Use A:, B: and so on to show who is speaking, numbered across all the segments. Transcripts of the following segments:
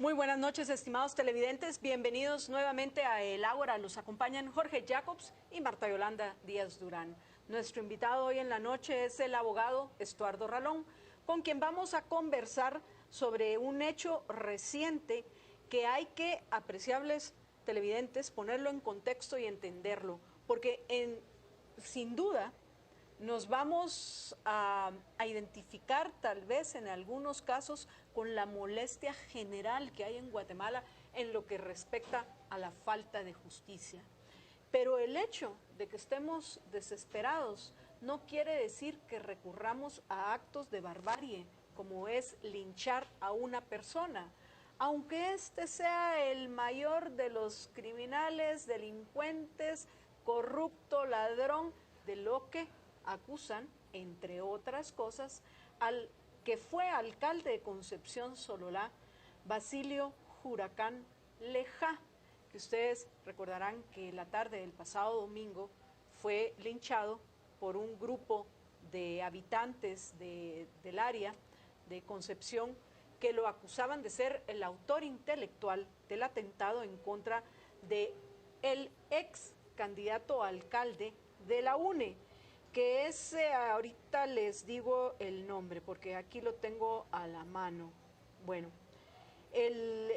A: Muy buenas noches, estimados televidentes. Bienvenidos nuevamente a El Ágora. Los acompañan Jorge Jacobs y Marta Yolanda Díaz Durán. Nuestro invitado hoy en la noche es el abogado Estuardo Ralón, con quien vamos a conversar sobre un hecho reciente que hay que, apreciables televidentes, ponerlo en contexto y entenderlo, porque sin duda nos vamos a identificar tal vez en algunos casos con la molestia general que hay en Guatemala en lo que respecta a la falta de justicia. Pero el hecho de que estemos desesperados no quiere decir que recurramos a actos de barbarie, como es linchar a una persona, aunque este sea el mayor de los criminales, delincuentes, corrupto, ladrón, de lo que acusan, entre otras cosas, al que fue alcalde de Concepción Sololá, Basilio Huracán Lejá, que ustedes recordarán que la tarde del pasado domingo fue linchado por un grupo de habitantes del área de Concepción que lo acusaban de ser el autor intelectual del atentado en contra del ex candidato a alcalde de la UNE, que ahorita les digo el nombre, porque aquí lo tengo a la mano. Bueno, el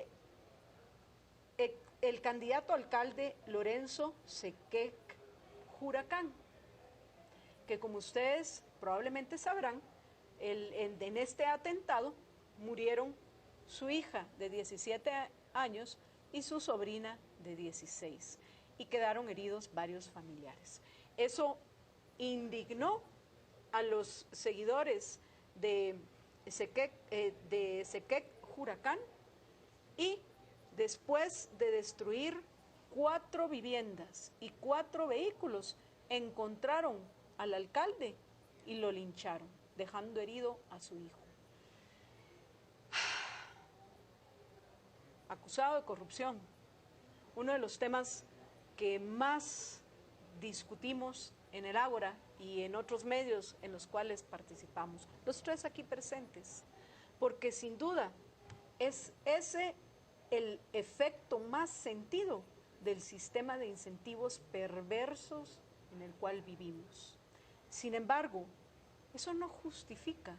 A: candidato a alcalde Lorenzo Sequec Huracán, que como ustedes probablemente sabrán, en este atentado murieron su hija de 17 años y su sobrina de 16, y quedaron heridos varios familiares. Eso indignó a los seguidores de Sequec Huracán, y después de destruir 4 viviendas y 4 vehículos, encontraron al alcalde y lo lincharon, dejando herido a su hijo. Acusado de corrupción, uno de los temas que más discutimos en el Ágora y en otros medios en los cuales participamos, los 3 aquí presentes, porque sin duda es ese el efecto más sentido del sistema de incentivos perversos en el cual vivimos. Sin embargo, eso no justifica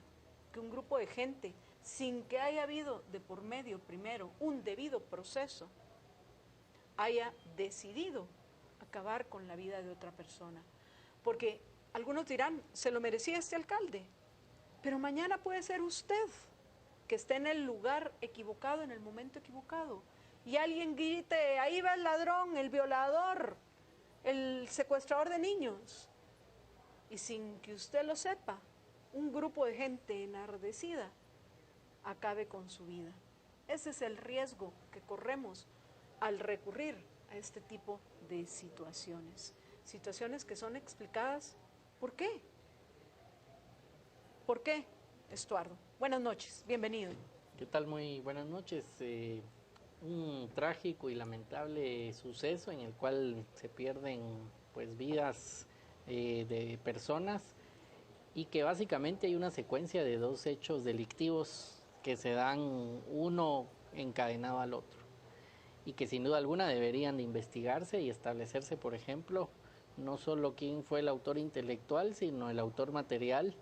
A: que un grupo de gente, sin que haya habido de por medio primero un debido proceso, haya decidido acabar con la vida de otra persona. Porque algunos dirán, se lo merecía este alcalde, pero mañana puede ser usted que esté en el lugar equivocado, en el momento equivocado, y alguien grite, ahí va el ladrón, el violador, el secuestrador de niños, y sin que usted lo sepa, un grupo de gente enardecida acabe con su vida. Ese es el riesgo que corremos al recurrir a este tipo de situaciones. Situaciones que son explicadas. ¿Por qué? ¿Por qué, Estuardo? Buenas noches, bienvenido.
B: ¿Qué tal? Muy buenas noches. Un trágico y lamentable suceso en el cual se pierden pues vidas de personas, y que básicamente hay una secuencia de 2 hechos delictivos que se dan uno encadenado al otro, y que sin duda alguna deberían de investigarse y establecerse, por ejemplo, no solo quién fue el autor intelectual, sino el autor material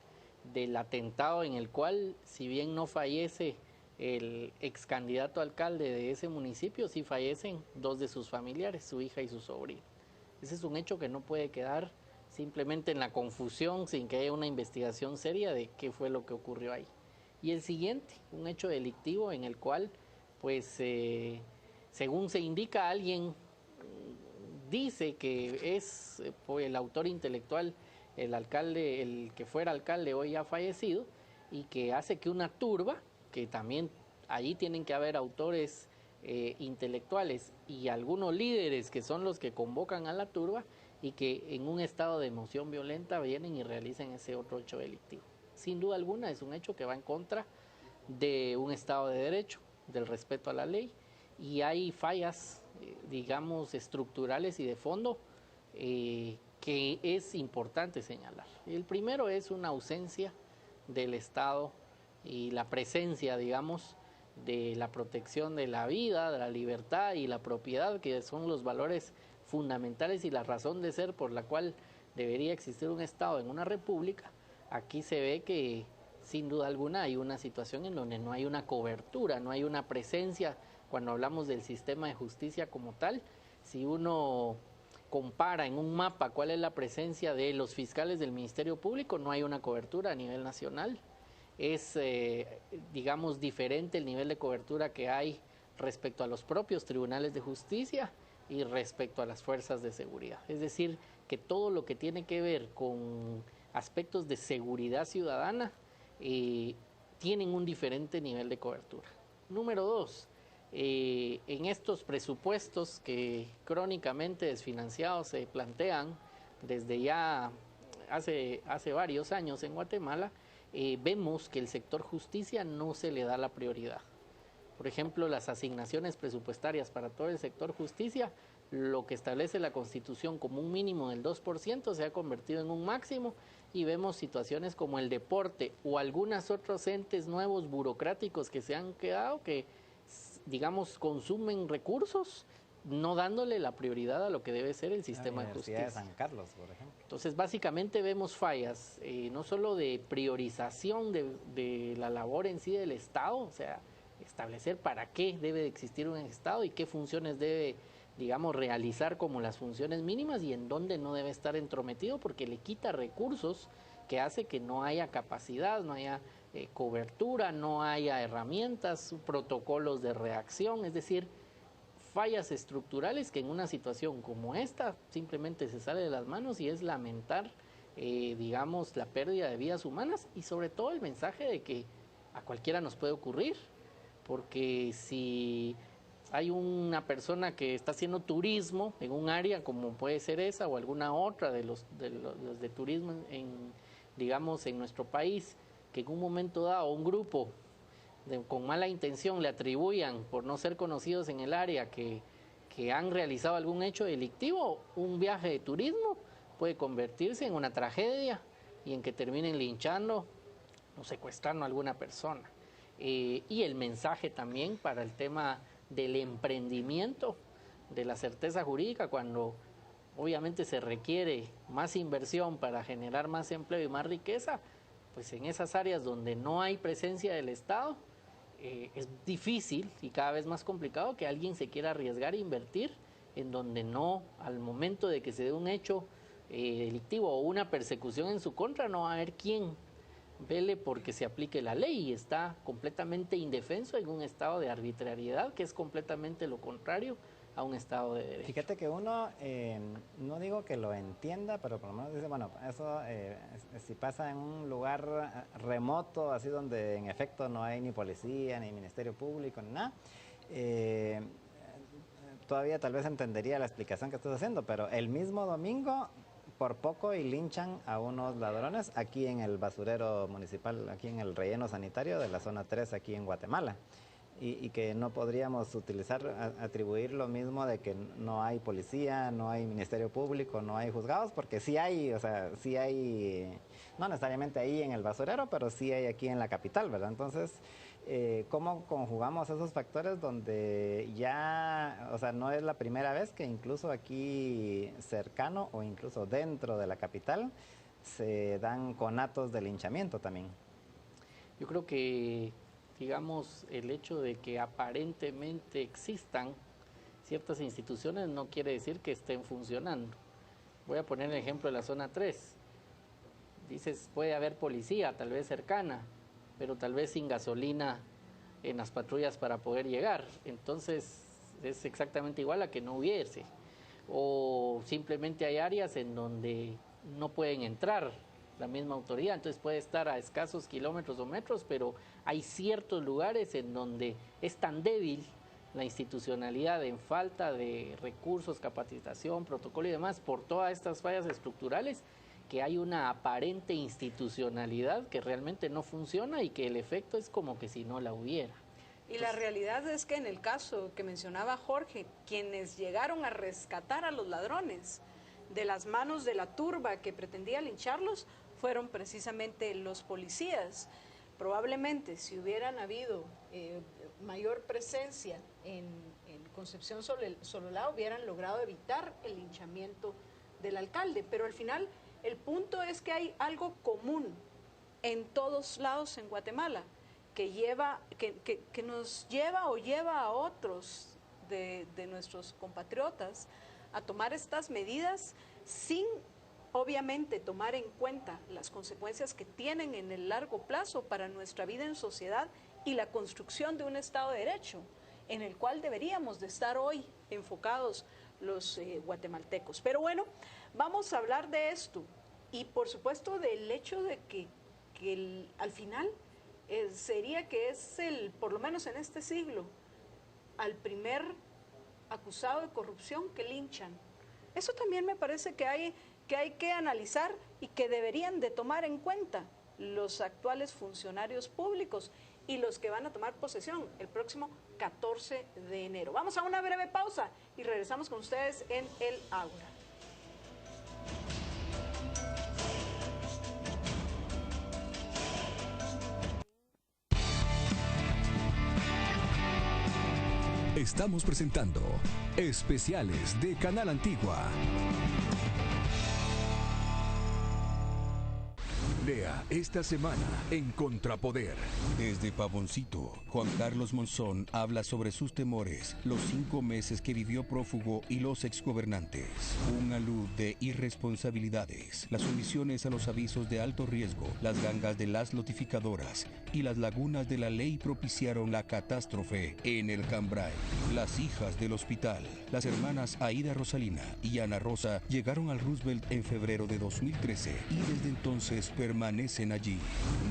B: del atentado en el cual, si bien no fallece el ex candidato a alcalde de ese municipio, sí fallecen 2 de sus familiares, su hija y su sobrino. Ese es un hecho que no puede quedar simplemente en la confusión, sin que haya una investigación seria de qué fue lo que ocurrió ahí. Y el siguiente, un hecho delictivo en el cual, pues, según se indica, alguien dice que es el autor intelectual, el alcalde, el que fuera alcalde hoy ya fallecido, y que hace que una turba, que también allí tienen que haber autores intelectuales y algunos líderes que son los que convocan a la turba, y que en un estado de emoción violenta vienen y realizan ese otro hecho delictivo. Sin duda alguna es un hecho que va en contra de un estado de derecho, del respeto a la ley, y hay fallas, digamos, estructurales y de fondo que es importante señalar. El primero es una ausencia del Estado y la presencia, digamos, de la protección de la vida, de la libertad y la propiedad, que son los valores fundamentales y la razón de ser por la cual debería existir un Estado en una república, aquí se ve que sin duda alguna hay una situación en donde no hay una cobertura, no hay una presencia cuando hablamos del sistema de justicia como tal. Si uno compara en un mapa cuál es la presencia de los fiscales del Ministerio Público, no hay una cobertura a nivel nacional. Es, digamos, diferente el nivel de cobertura que hay respecto a los propios tribunales de justicia y respecto a las fuerzas de seguridad. Es decir, que todo lo que tiene que ver con aspectos de seguridad ciudadana tienen un diferente nivel de cobertura. Número 2, en estos presupuestos que crónicamente desfinanciados se plantean desde ya hace varios años en Guatemala, vemos que el sector justicia no se le da la prioridad. Por ejemplo, las asignaciones presupuestarias para todo el sector justicia, lo que establece la Constitución como un mínimo del 2% se ha convertido en un máximo, y vemos situaciones como el deporte o algunos otros entes nuevos burocráticos que se han quedado, que digamos consumen recursos, no dándole la prioridad a lo que debe ser el sistema de justicia.
C: De San Carlos, por ejemplo.
B: Entonces, básicamente vemos fallas, no solo de priorización de la labor en sí del Estado, o sea, establecer para qué debe de existir un Estado y qué funciones debe, digamos, realizar como las funciones mínimas y en dónde no debe estar entrometido, porque le quita recursos que hace que no haya capacidad, no haya cobertura, no haya herramientas, protocolos de reacción, es decir, fallas estructurales que en una situación como esta simplemente se sale de las manos, y es lamentar, digamos, la pérdida de vidas humanas y sobre todo el mensaje de que a cualquiera nos puede ocurrir, porque si hay una persona que está haciendo turismo en un área como puede ser esa o alguna otra de los de turismo digamos, en nuestro país, que en un momento dado un grupo con mala intención le atribuyan por no ser conocidos en el área que han realizado algún hecho delictivo, un viaje de turismo puede convertirse en una tragedia y en que terminen linchando o secuestrando a alguna persona. Y el mensaje también para el tema del emprendimiento, de la certeza jurídica, cuando obviamente se requiere más inversión para generar más empleo y más riqueza, pues en esas áreas donde no hay presencia del Estado, es difícil y cada vez más complicado que alguien se quiera arriesgar a invertir en donde no, al momento de que se dé un hecho delictivo o una persecución en su contra, no va a haber quien vele porque se aplique la ley, y está completamente indefenso en un estado de arbitrariedad que es completamente lo contrario a un estado de derecho.
C: Fíjate que uno, no digo que lo entienda, pero por lo menos dice, bueno, eso si pasa en un lugar remoto, así donde en efecto no hay ni policía, ni ministerio público, ni nada, todavía tal vez entendería la explicación que estás haciendo, pero el mismo domingo por poco y linchan a unos ladrones aquí en el basurero municipal, aquí en el relleno sanitario de la zona 3 aquí en Guatemala. Y que no podríamos atribuir lo mismo de que no hay policía, no hay ministerio público, no hay juzgados, porque sí hay, o sea, sí hay, no necesariamente ahí en el basurero, pero sí hay aquí en la capital, ¿verdad? Entonces, ¿cómo conjugamos esos factores donde ya, o sea, no es la primera vez que incluso aquí cercano o incluso dentro de la capital se dan conatos de linchamiento también?
B: Yo creo que, digamos, el hecho de que aparentemente existan ciertas instituciones no quiere decir que estén funcionando. Voy a poner el ejemplo de la zona 3. Dices, puede haber policía, tal vez cercana, pero tal vez sin gasolina en las patrullas para poder llegar. Entonces es exactamente igual a que no hubiese. O simplemente hay áreas en donde no pueden entrar la misma autoridad, entonces puede estar a escasos kilómetros o metros, pero hay ciertos lugares en donde es tan débil la institucionalidad en falta de recursos, capacitación, protocolo y demás, por todas estas fallas estructurales, que hay una aparente institucionalidad que realmente no funciona y que el efecto es como que si no la hubiera.
A: Y la realidad es que en el caso que mencionaba Jorge, quienes llegaron a rescatar a los ladrones de las manos de la turba que pretendía lincharlos fueron precisamente los policías. probablemente si hubieran habido mayor presencia en Concepción Sololá, hubieran logrado evitar el linchamiento del alcalde. Pero al final el punto es que hay algo común en todos lados en Guatemala que nos lleva o lleva a otros de nuestros compatriotas a tomar estas medidas sin obviamente tomar en cuenta las consecuencias que tienen en el largo plazo para nuestra vida en sociedad y la construcción de un Estado de Derecho, en el cual deberíamos de estar hoy enfocados los guatemaltecos. Pero bueno, vamos a hablar de esto y por supuesto del hecho de que al final sería que es por lo menos en este siglo, al primer acusado de corrupción que linchan. Eso también me parece que hay que analizar y que deberían de tomar en cuenta los actuales funcionarios públicos y los que van a tomar posesión el próximo 14 de enero. Vamos a una breve pausa y regresamos con ustedes en El Ágora.
D: Estamos presentando Especiales de Canal Antigua. Lea esta semana en Contrapoder.
E: Desde Pavoncito, Juan Carlos Monzón habla sobre sus temores, los 5 meses que vivió prófugo y los exgobernantes. Un alud de irresponsabilidades, las omisiones a los avisos de alto riesgo, las gangas de las notificadoras y las lagunas de la ley propiciaron la catástrofe en el Cambrai. Las hijas del hospital, las hermanas Aida Rosalina y Ana Rosa, llegaron al Roosevelt en febrero de 2013 y desde entonces permanecen allí.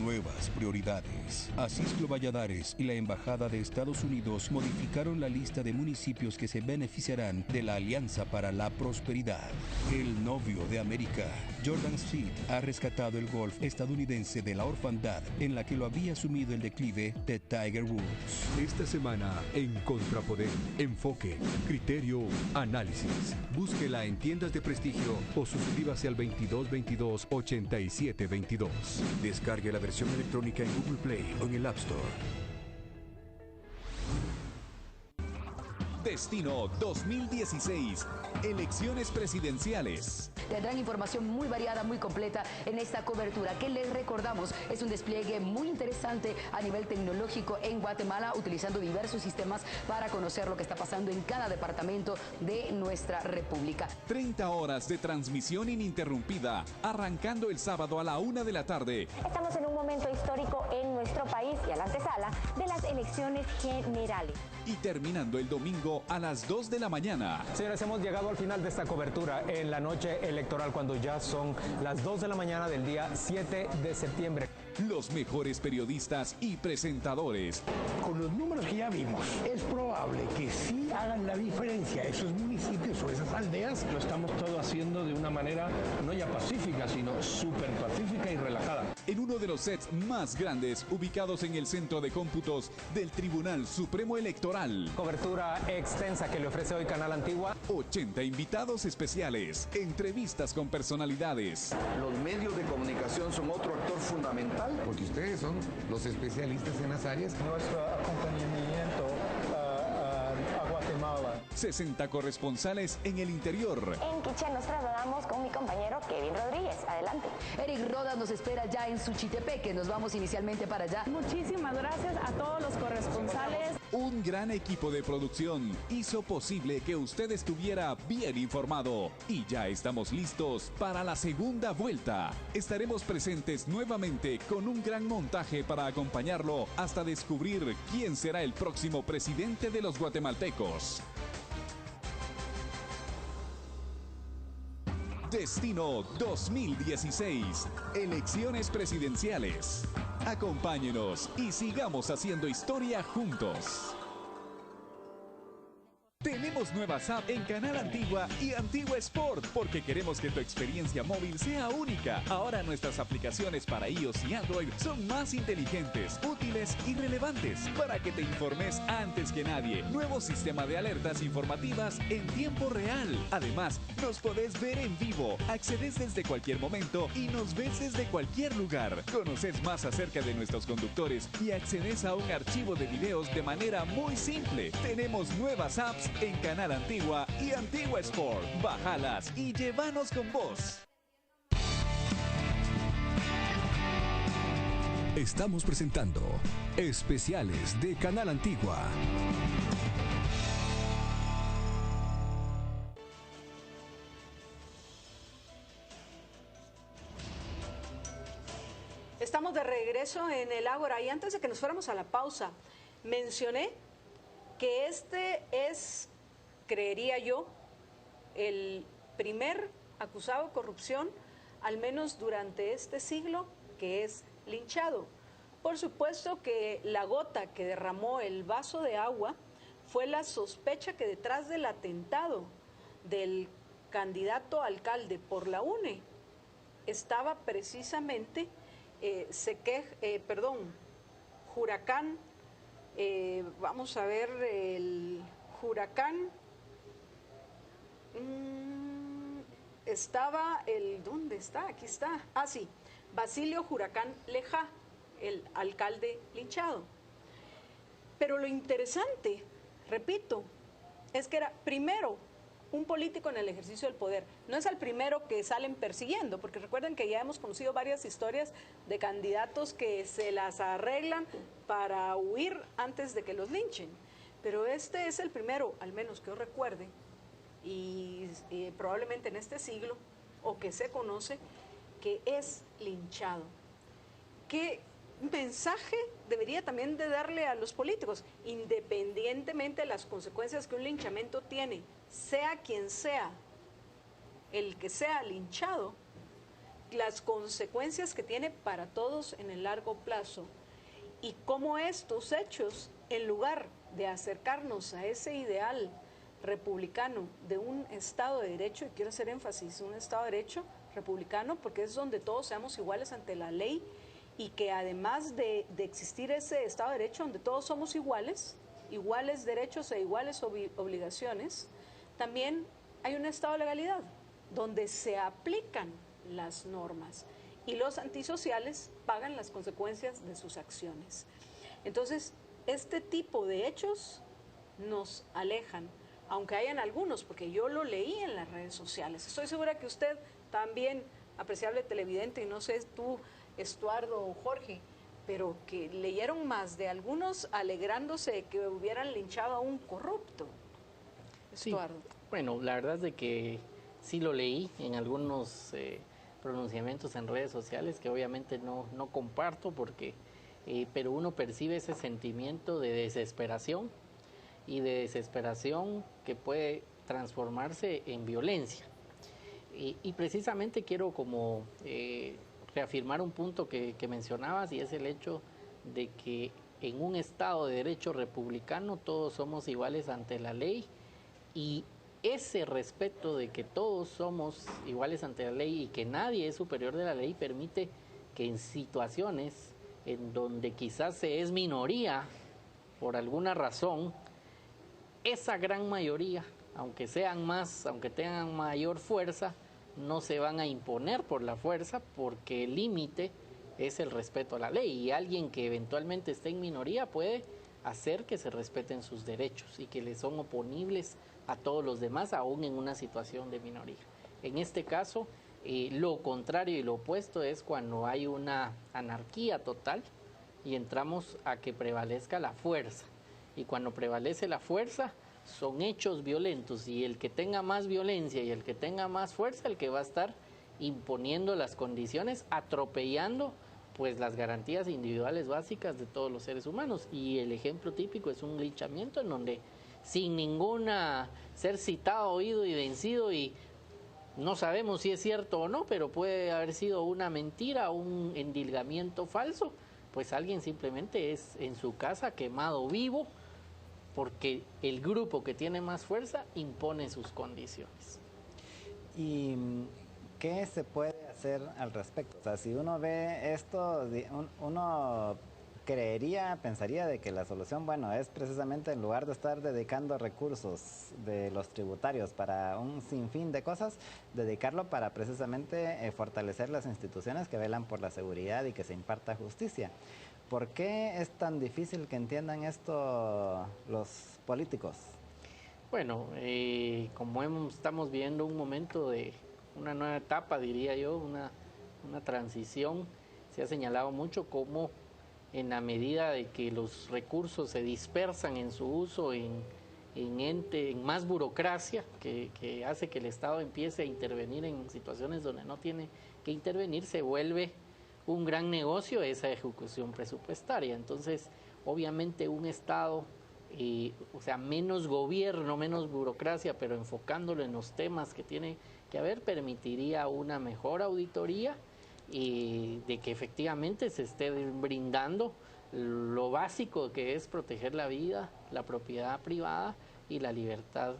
E: Nuevas prioridades. Acisclo Valladares y la Embajada de Estados Unidos modificaron la lista de municipios que se beneficiarán de la Alianza para la Prosperidad. El novio de América, Jordan Speed, ha rescatado el golf estadounidense de la orfandad en la que lo había sumido el declive de Tiger Woods.
D: Esta semana en Contrapoder, enfoque, criterio, análisis. Búsquela en tiendas de prestigio o suscríbase al 2222-8722. Descargue la versión electrónica en Google Play o en el App Store.
F: Destino 2016. Elecciones presidenciales.
G: Tendrán información muy variada, muy completa en esta cobertura que les recordamos es un despliegue muy interesante a nivel tecnológico en Guatemala, utilizando diversos sistemas para conocer lo que está pasando en cada departamento de nuestra república.
F: 30 horas de transmisión ininterrumpida, arrancando el sábado a la 1 de la tarde.
H: Estamos en un momento histórico en nuestro país y a la antesala de las elecciones generales.
F: Y terminando el domingo a las 2 de la mañana.
I: Señores, hemos llegado al final de esta cobertura en la noche electoral cuando ya son las 2 de la mañana del día 7 de septiembre.
F: Los mejores periodistas y presentadores.
J: Con los números que ya vimos, es probable que sí hagan la diferencia esos municipios o esas aldeas.
K: Lo estamos todo haciendo de una manera no ya pacífica, sino súper pacífica y relajada.
F: En uno de los sets más grandes, ubicados en el centro de cómputos del Tribunal Supremo Electoral.
I: Cobertura extensa que le ofrece hoy Canal Antigua.
F: 80 invitados especiales, entrevistas con personalidades.
L: Los medios de comunicación son otro actor fundamental,
M: porque ustedes son los especialistas en las áreas.
N: Nuestro acompañamiento a Guatemala.
F: 60 corresponsales en el interior.
H: En Quiché nos trasladamos con mi compañero Kevin Rodríguez. Adelante.
G: Eric Rodas nos espera ya en Suchitepeque. Nos vamos inicialmente para allá.
O: Muchísimas gracias a todos los corresponsales.
F: Un gran equipo de producción hizo posible que usted estuviera bien informado. Y ya estamos listos para la segunda vuelta. Estaremos presentes nuevamente con un gran montaje para acompañarlo hasta descubrir quién será el próximo presidente de los guatemaltecos. Destino 2016. Elecciones presidenciales. Acompáñenos y sigamos haciendo historia juntos. Tenemos Tenemos nuevas apps en Canal Antigua y Antigua Sport porque queremos que tu experiencia móvil sea única. Ahora nuestras aplicaciones para iOS y Android son más inteligentes, útiles y relevantes para que te informes antes que nadie. Nuevo sistema de alertas informativas en tiempo real. Además, nos podés ver en vivo, accedes desde cualquier momento y nos ves desde cualquier lugar. Conoces más acerca de nuestros conductores y accedes a un archivo de videos de manera muy simple. Tenemos nuevas apps en Canal Antigua y Antigua Sport. Bájalas y llévanos con vos.
D: Estamos presentando especiales de Canal Antigua.
A: Estamos de regreso en el Ágora y antes de que nos fuéramos a la pausa, mencioné que este es, creería yo, el primer acusado de corrupción, al menos durante este siglo, que es linchado. Por supuesto que la gota que derramó el vaso de agua fue la sospecha que detrás del atentado del candidato a alcalde por la UNE estaba precisamente Huracán, vamos a ver el Huracán, ¿dónde está? Aquí está, sí, Basilio Huracán Lejá, el alcalde linchado. Pero lo interesante, repito, es que era primero un político en el ejercicio del poder. No es el primero que salen persiguiendo, porque recuerden que ya hemos conocido varias historias de candidatos que se las arreglan para huir antes de que los linchen. Pero este es el primero, al menos que yo recuerde, y probablemente en este siglo, o que se conoce, que es linchado. ¿Qué mensaje debería también de darle a los políticos? Independientemente de las consecuencias que un linchamiento tiene, sea quien sea el que sea linchado, las consecuencias que tiene para todos en el largo plazo y cómo estos hechos, en lugar de acercarnos a ese ideal republicano de un Estado de Derecho, y quiero hacer énfasis, un Estado de Derecho republicano, porque es donde todos seamos iguales ante la ley y que además de existir ese Estado de Derecho donde todos somos iguales derechos e iguales obligaciones, también hay un Estado de legalidad donde se aplican las normas y los antisociales pagan las consecuencias de sus acciones. Entonces, este tipo de hechos nos alejan, aunque hayan algunos, porque yo lo leí en las redes sociales. Estoy segura que usted también, apreciable televidente, y no sé tú, Estuardo o Jorge, pero que leyeron más de algunos alegrándose de que hubieran linchado a un corrupto. Estuardo.
B: Sí, bueno, la verdad es de que sí lo leí en algunos pronunciamientos en redes sociales que obviamente no comparto porque pero uno percibe ese sentimiento de desesperación y de desesperación que puede transformarse en violencia. Y precisamente quiero como reafirmar un punto que mencionabas, y es el hecho de que en un Estado de Derecho republicano todos somos iguales ante la ley, y ese respeto de que todos somos iguales ante la ley y que nadie es superior de la ley permite que en situaciones en donde quizás se es minoría por alguna razón, esa gran mayoría, aunque sean más, aunque tengan mayor fuerza, no se van a imponer por la fuerza, porque el límite es el respeto a la ley, y alguien que eventualmente esté en minoría puede hacer que se respeten sus derechos y que le son oponibles a todos los demás, aún en una situación de minoría. En este caso, lo contrario y lo opuesto es cuando hay una anarquía total y entramos a que prevalezca la fuerza, y cuando prevalece la fuerza son hechos violentos, y el que tenga más violencia y el que tenga más fuerza, el que va a estar imponiendo las condiciones, atropellando pues las garantías individuales básicas de todos los seres humanos. Y el ejemplo típico es un linchamiento en donde sin ninguna ser citado, oído y vencido, y no sabemos si es cierto o no, pero puede haber sido una mentira, un endilgamiento falso, pues alguien simplemente es en su casa quemado vivo, porque el grupo que tiene más fuerza impone sus condiciones.
C: ¿Y qué se puede hacer al respecto? O sea, si uno ve esto, uno pensaría de que la solución, bueno, es precisamente en lugar de estar dedicando recursos de los tributarios para un sinfín de cosas, dedicarlo para precisamente fortalecer las instituciones que velan por la seguridad y que se imparta justicia. ¿Por qué es tan difícil que entiendan esto los políticos?
B: Bueno, como estamos viendo un momento de una nueva etapa, diría yo, una transición, se ha señalado mucho cómo en la medida de que los recursos se dispersan en su uso en más burocracia, que hace que el Estado empiece a intervenir en situaciones donde no tiene que intervenir, se vuelve un gran negocio esa ejecución presupuestaria. Entonces, obviamente un Estado, menos gobierno, menos burocracia, pero enfocándolo en los temas que tiene que haber, permitiría una mejor auditoría y de que efectivamente se esté brindando lo básico que es proteger la vida, la propiedad privada y la libertad.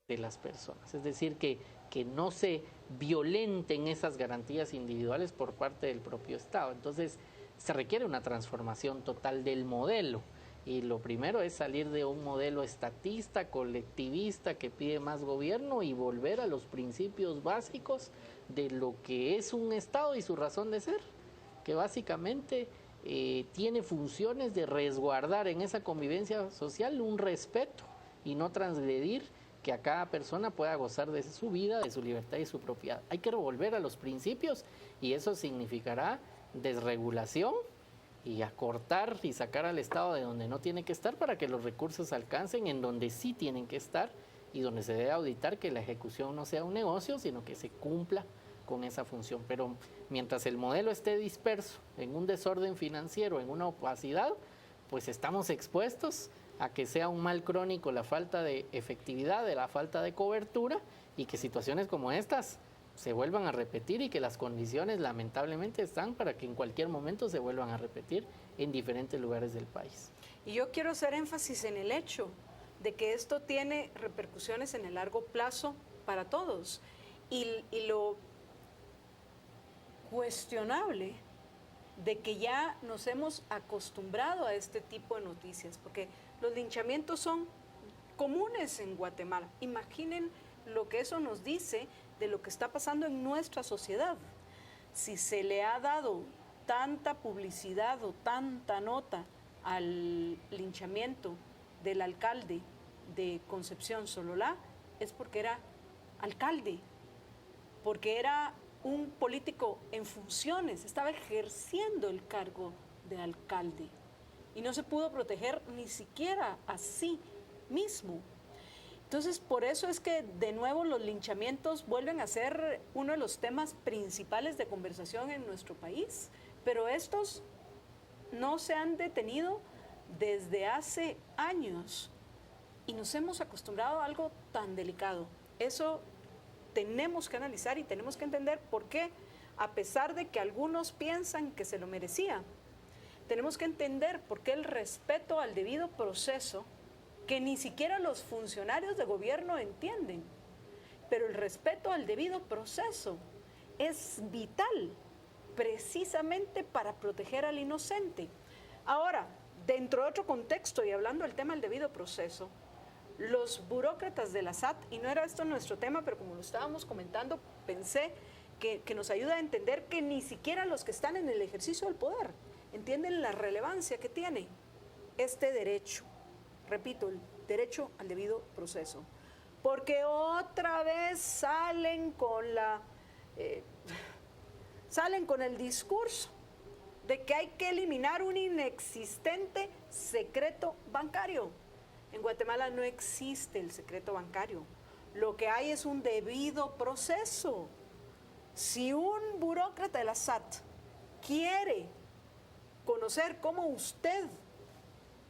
B: De las personas, es decir, que no se violenten esas garantías individuales por parte del propio Estado. Entonces, se requiere una transformación total del modelo, y lo primero es salir de un modelo estatista, colectivista, que pide más gobierno, y volver a los principios básicos de lo que es un Estado y su razón de ser, que básicamente tiene funciones de resguardar en esa convivencia social un respeto y no transgredir, que a cada persona pueda gozar de su vida, de su libertad y su propiedad. Hay que volver a los principios, y eso significará desregulación y acortar y sacar al Estado de donde no tiene que estar para que los recursos alcancen en donde sí tienen que estar, y donde se debe auditar que la ejecución no sea un negocio, sino que se cumpla con esa función. Pero mientras el modelo esté disperso en un desorden financiero, en una opacidad, pues estamos expuestos a que sea un mal crónico la falta de efectividad, de la falta de cobertura, y que situaciones como estas se vuelvan a repetir, y que las condiciones lamentablemente están para que en cualquier momento se vuelvan a repetir en diferentes lugares del país.
A: Y yo quiero hacer énfasis en el hecho de que esto tiene repercusiones en el largo plazo para todos, y lo cuestionable de que ya nos hemos acostumbrado a este tipo de noticias, porque los linchamientos son comunes en Guatemala. Imaginen lo que eso nos dice de lo que está pasando en nuestra sociedad. Si se le ha dado tanta publicidad o tanta nota al linchamiento del alcalde de Concepción Sololá, es porque era alcalde, porque era un político en funciones, estaba ejerciendo el cargo de alcalde y no se pudo proteger ni siquiera a sí mismo. Entonces, por eso es que de nuevo los linchamientos vuelven a ser uno de los temas principales de conversación en nuestro país, pero estos no se han detenido desde hace años y nos hemos acostumbrado a algo tan delicado. Eso tenemos que analizar y tenemos que entender por qué, a pesar de que algunos piensan que se lo merecía, tenemos que entender por qué el respeto al debido proceso, que ni siquiera los funcionarios de gobierno entienden, pero el respeto al debido proceso es vital precisamente para proteger al inocente. Ahora, dentro de otro contexto y hablando del tema del debido proceso, los burócratas de la SAT, y no era esto nuestro tema, pero como lo estábamos comentando, pensé que nos ayuda a entender que ni siquiera los que están en el ejercicio del poder entienden la relevancia que tiene este derecho. Repito, el derecho al debido proceso. Porque otra vez salen con la salen con el discurso de que hay que eliminar un inexistente secreto bancario. En Guatemala no existe el secreto bancario. Lo que hay es un debido proceso. Si un burócrata de la SAT quiere conocer cómo usted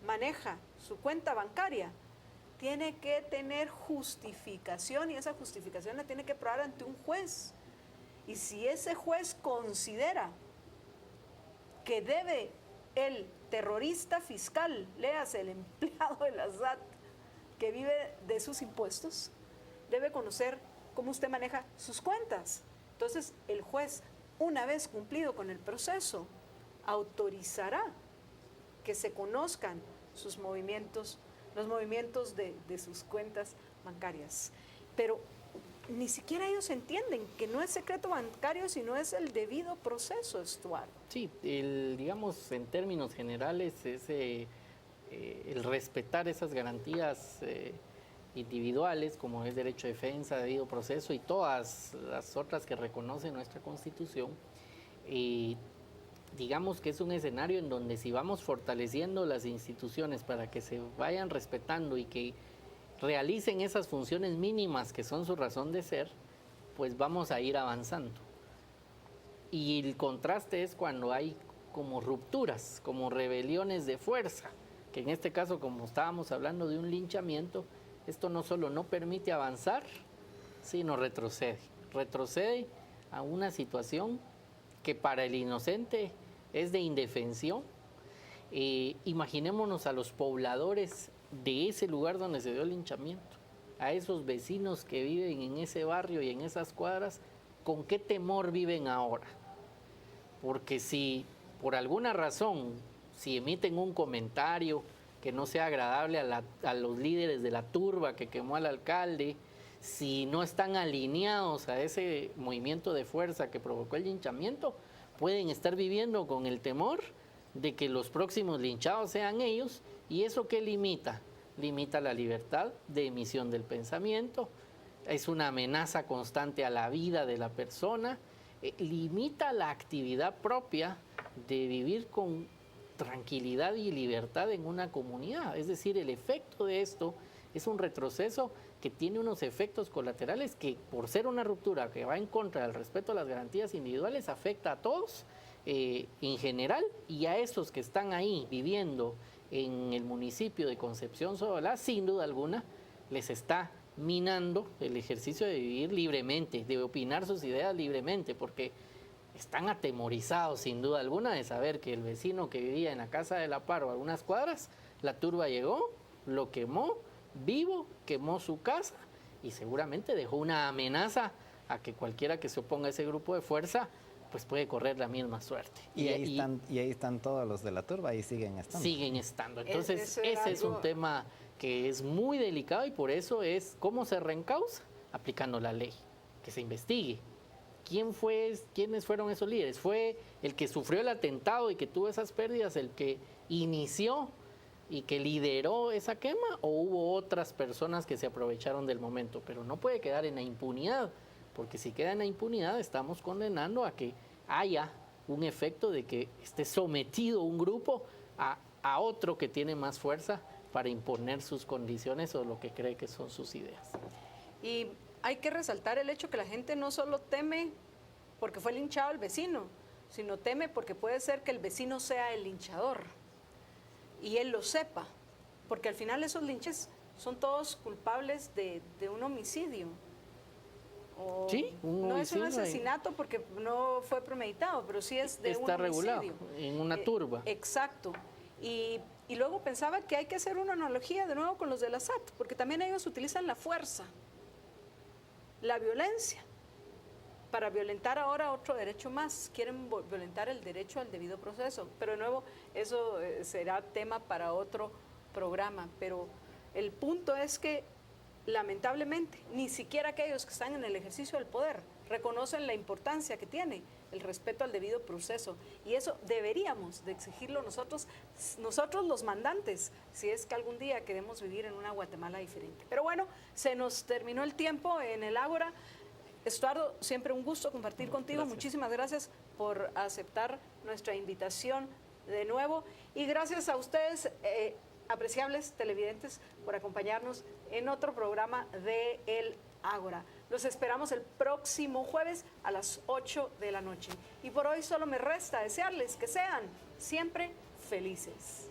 A: maneja su cuenta bancaria, tiene que tener justificación y esa justificación la tiene que probar ante un juez. Y si ese juez considera que debe el terrorista fiscal, léase el empleado de la SAT que vive de sus impuestos, debe conocer cómo usted maneja sus cuentas. Entonces el juez, una vez cumplido con el proceso, autorizará que se conozcan sus movimientos, los movimientos de sus cuentas bancarias. Pero ni siquiera ellos entienden que no es secreto bancario, sino es el debido proceso, Estuardo.
B: Sí, digamos, en términos generales, es el respetar esas garantías individuales, como es derecho de defensa, debido proceso y todas las otras que reconoce nuestra Constitución. Digamos que es un escenario en donde si vamos fortaleciendo las instituciones para que se vayan respetando y que realicen esas funciones mínimas que son su razón de ser, pues vamos a ir avanzando. Y el contraste es cuando hay como rupturas, como rebeliones de fuerza, que en este caso, como estábamos hablando de un linchamiento, esto no solo no permite avanzar, sino retrocede. Retrocede a una situación que para el inocente es de indefensión. Imaginémonos a los pobladores de ese lugar donde se dio el linchamiento, a esos vecinos que viven en ese barrio y en esas cuadras, ¿con qué temor viven ahora? Porque si por alguna razón, si emiten un comentario que no sea agradable a los líderes de la turba que quemó al alcalde, si no están alineados a ese movimiento de fuerza que provocó el linchamiento, pueden estar viviendo con el temor de que los próximos linchados sean ellos. ¿Y eso qué limita? Limita la libertad de emisión del pensamiento, es una amenaza constante a la vida de la persona, limita la actividad propia de vivir con tranquilidad y libertad en una comunidad. Es decir, el efecto de esto es un retroceso que tiene unos efectos colaterales que, por ser una ruptura que va en contra del respeto a las garantías individuales, afecta a todos en general, y a estos que están ahí viviendo en el municipio de Concepción Sodolá, sin duda alguna, les está minando el ejercicio de vivir libremente, de opinar sus ideas libremente, porque están atemorizados sin duda alguna de saber que el vecino que vivía en la casa de la Par o algunas cuadras, la turba llegó, lo quemó vivo, quemó su casa y seguramente dejó una amenaza a que cualquiera que se oponga a ese grupo de fuerza pues puede correr la misma suerte.
C: Y ahí están todos los de la turba, ahí siguen estando.
B: Siguen estando. Entonces ese es un tema que es muy delicado y por eso es cómo se reencausa aplicando la ley, que se investigue. ¿Quiénes fueron esos líderes? ¿Fue el que sufrió el atentado y que tuvo esas pérdidas, el que inició y que lideró esa quema, o hubo otras personas que se aprovecharon del momento? Pero no puede quedar en la impunidad, porque si queda en la impunidad estamos condenando a que haya un efecto de que esté sometido un grupo a otro que tiene más fuerza para imponer sus condiciones o lo que cree que son sus ideas.
A: Y hay que resaltar el hecho que la gente no solo teme porque fue linchado el vecino, sino teme porque puede ser que el vecino sea el linchador y él lo sepa, porque al final esos linches son todos culpables de un homicidio.
B: Sí,
A: no es un asesinato porque no fue premeditado, pero sí es de un homicidio.
B: Está regulado en una turba.
A: Exacto. Y luego pensaba que hay que hacer una analogía de nuevo con los de la SAT, porque también ellos utilizan la fuerza, la violencia, para violentar ahora otro derecho más. Quieren violentar el derecho al debido proceso, pero de nuevo eso será tema para otro programa. Pero el punto es que lamentablemente ni siquiera aquellos que están en el ejercicio del poder reconocen la importancia que tiene el respeto al debido proceso, y eso deberíamos de exigirlo nosotros los mandantes, si es que algún día queremos vivir en una Guatemala diferente. Pero bueno, se nos terminó el tiempo en el Ágora. Estuardo, siempre un gusto compartir contigo.
B: Gracias.
A: Muchísimas gracias por aceptar nuestra invitación de nuevo. Y gracias a ustedes, apreciables televidentes, por acompañarnos en otro programa de El Ágora. Los esperamos el próximo jueves a las 8 de la noche. Y por hoy solo me resta desearles que sean siempre felices.